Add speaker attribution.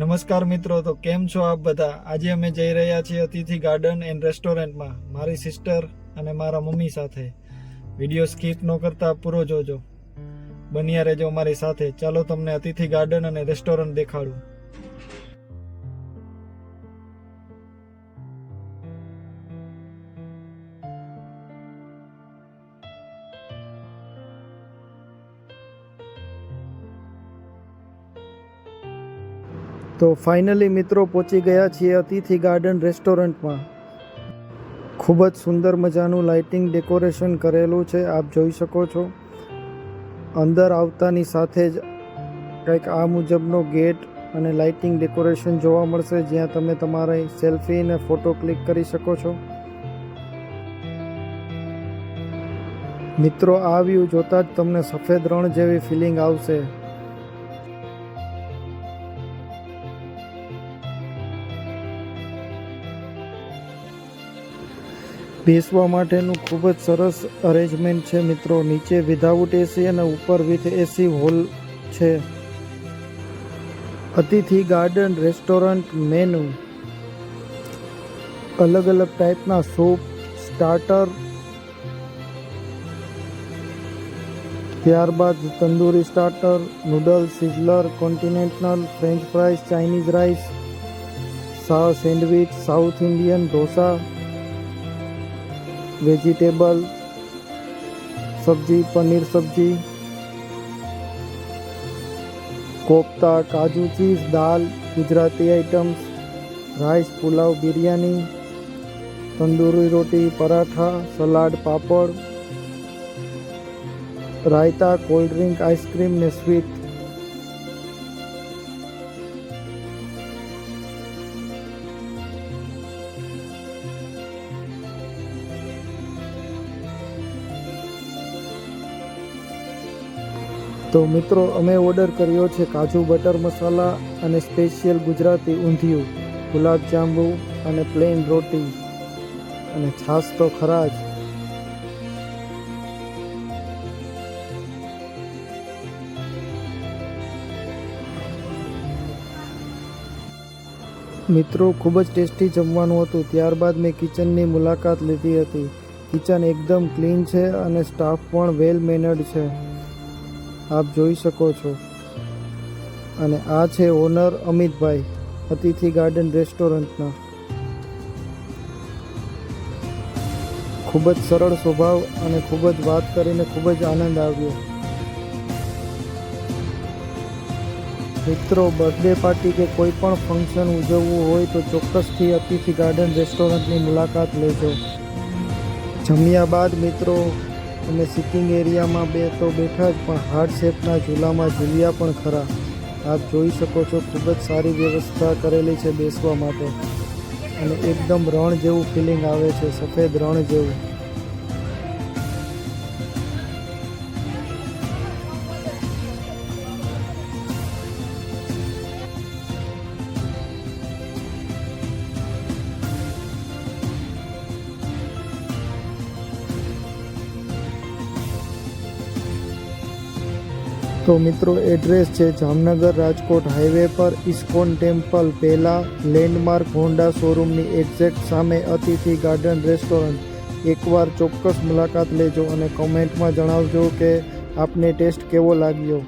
Speaker 1: નમસ્કાર મિત્રો, તો કેમ છો આપ બધા? આજે અમે જઈ રહ્યા છીએ અતિથિ ગાર્ડન એન્ડ રેસ્ટોરન્ટમાં મારી સિસ્ટર અને મારા મમ્મી સાથે. વિડીયો સ્કીપ ન કરતા પૂરો જોજો, બન્યા રહેજો અમારી સાથે. ચાલો તમને અતિથિ ગાર્ડન અને રેસ્ટોરન્ટ દેખાડું. તો ફાઇનલી મિત્રો પહોંચી ગયા છીએ અતિથિ ગાર્ડન રેસ્ટોરન્ટમાં. ખૂબ જ સુંદર મજાનું લાઇટિંગ ડેકોરેશન કરેલું છે, આપ જોઈ શકો છો. અંદર આવતાની સાથે જ કંઈક આ મુજબનો ગેટ અને લાઇટિંગ ડેકોરેશન જોવા મળશે, જ્યાં તમે તમારી સેલ્ફી અને ફોટો ક્લિક કરી શકો છો. મિત્રો, આ વ્યૂ જોતા જ તમને સફેદ રણ જેવી ફિલિંગ આવશે. બેસવા માટેનું ખૂબ જ સરસ અરેન્જમેન્ટ છે મિત્રો. નીચે વિધાઉટ એસી અને ઉપર વિથ એસી હોલ છે. અતિથિ ગાર્ડન રેસ્ટોરન્ટ મેનુ અલગ અલગ ટાઈપના સૂપ, સ્ટાર્ટર, ત્યારબાદ tandoori starter, noodles, sizzler, continental, French fries, Chinese rice, sandwich, south Indian, dosa, vegetable સબ્જી, પનીર સબ્જી, કોફતા, કાજુ ચીઝ, દાલ, ગુજરાતી આઇટમ્સ, રાઈસ, પુલાવ, બિરયાની, તંદૂરી રોટી, પરાઠા, સલાડ, પાપડ, રાયતા, કોલ્ડ ડ્રિંક, આઈસ્ક્રીમ ને સ્વીટ. તો મિત્રો, અમે ઓર્ડર કર્યો છે કાજુ બટર મસાલા અને સ્પેશિયલ ગુજરાતી ઊંધિયું, ગુલાબ જાંબુ અને પ્લેન રોટી અને છાશ તો ખરા જ. મિત્રો, ખૂબ જ ટેસ્ટી જમવાનું હતું. ત્યારબાદ મેં કિચનની મુલાકાત લીધી હતી. કિચન એકદમ ક્લીન છે અને સ્ટાફ પણ વેલ મેનર્ડ છે, આપ જોઈ શકો છો. અને આ છે ઓનર અમિતભાઈ, અતિથિ ગાર્ડન રેસ્ટોરન્ટના. ખૂબ જ સરળ સ્વભાવ અને ખૂબ જ વાત કરીને ખૂબ જ આનંદ આવ્યો. મિત્રો, બર્થડે પાર્ટી કે કોઈ પણ ફંક્શન ઉજવવું હોય તો ચોક્કસથી અતિથિ ગાર્ડન રેસ્ટોરન્ટની મુલાકાત લેજો. જમ્યા બાદ મિત્રો અમે સિટિંગ એરિયામાં બેઠા જ, પણ હાર્ટ શેપના ઝૂલામાં ઝૂલ્યા પણ ખરા. આપ જોઈ શકો છો, ખૂબ જ સારી વ્યવસ્થા કરેલી છે બેસવા માટે અને એકદમ રણ જેવું ફિલિંગ આવે છે, સફેદ રણ જેવું. તો મિત્રો, એડ્રેસ છે જામનગર રાજકોટ હાઈવે પર ઇસ્કોન ટેમ્પલ પહેલા લેન્ડમાર્ક હોન્ડા શોરૂમની એક્ઝેક્ટ સામે અતિથિ ગાર્ડન રેસ્ટોરન્ટ. એકવાર ચોક્કસ મુલાકાત લેજો અને કોમેન્ટમાં જણાવજો કે આપને ટેસ્ટ કેવો લાગ્યો.